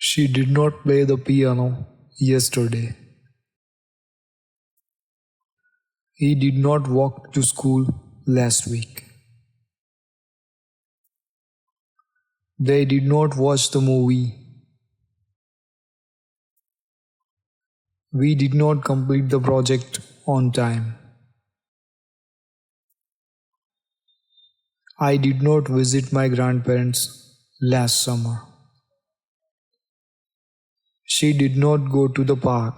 She did not play the piano yesterday. He did not walk to school last week. They did not watch the movie. We did not complete the project on time. I did not visit my grandparents last summer. She did not go to the park.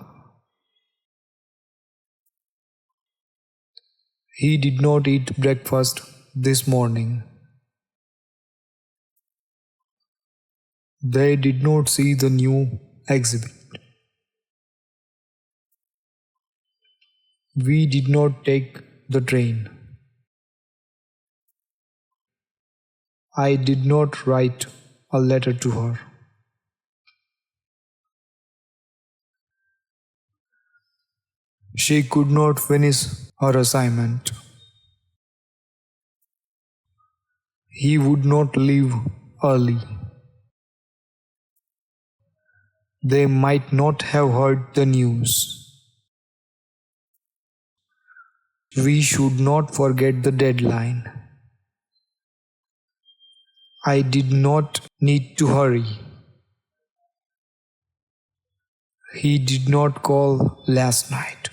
He did not eat breakfast this morning. They did not see the new exhibit. We did not take the train. I did not write a letter to her. She could not finish her assignment. He would not leave early. They might not have heard the news. We should not forget the deadline. I did not need to hurry. He did not call last night.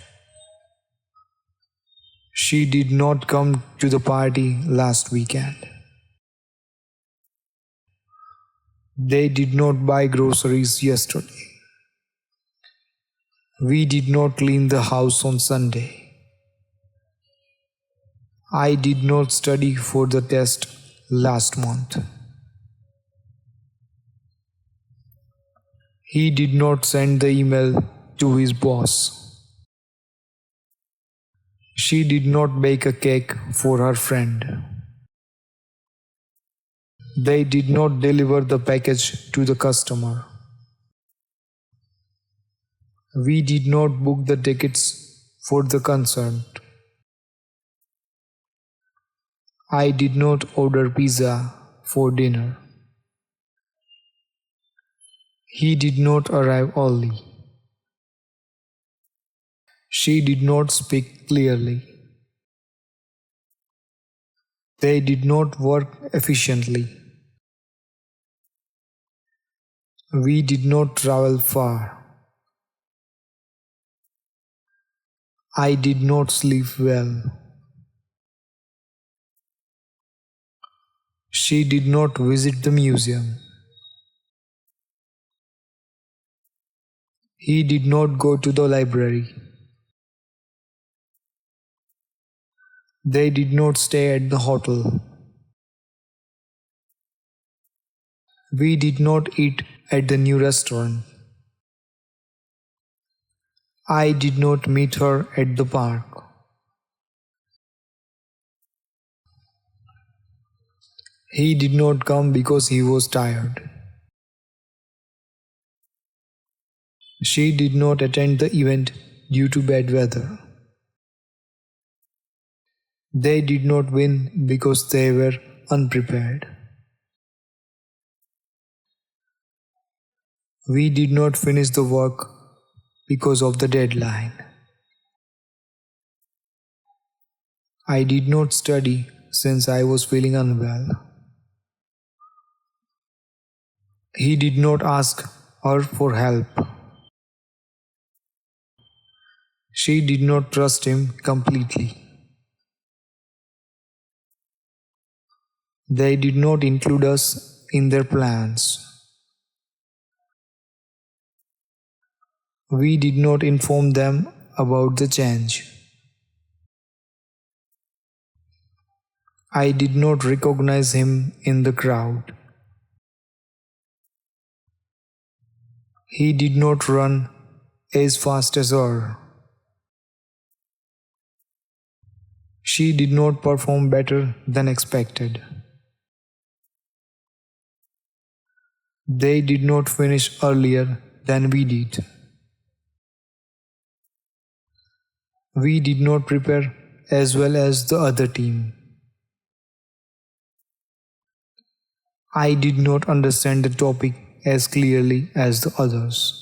She did not come to the party last weekend. They did not buy groceries yesterday. We did not clean the house on Sunday. I did not study for the test last month. He did not send the email to his boss. She did not bake a cake for her friend. They did not deliver the package to the customer. We did not book the tickets for the concert. I did not order pizza for dinner. He did not arrive early. She did not speak clearly. They did not work efficiently. We did not travel far. I did not sleep well. She did not visit the museum. He did not go to the library. They did not stay at the hotel. We did not eat at the new restaurant. I did not meet her at the park. He did not come because he was tired. She did not attend the event due to bad weather. They did not win because they were unprepared. We did not finish the work because of the deadline. I did not study since I was feeling unwell. He did not ask her for help. She did not trust him completely. They did not include us in their plans. We did not inform them about the change. I did not recognize him in the crowd. He did not run as fast as her. She did not perform better than expected. They did not finish earlier than we did. We did not prepare as well as the other team. I did not understand the topic as clearly as the others.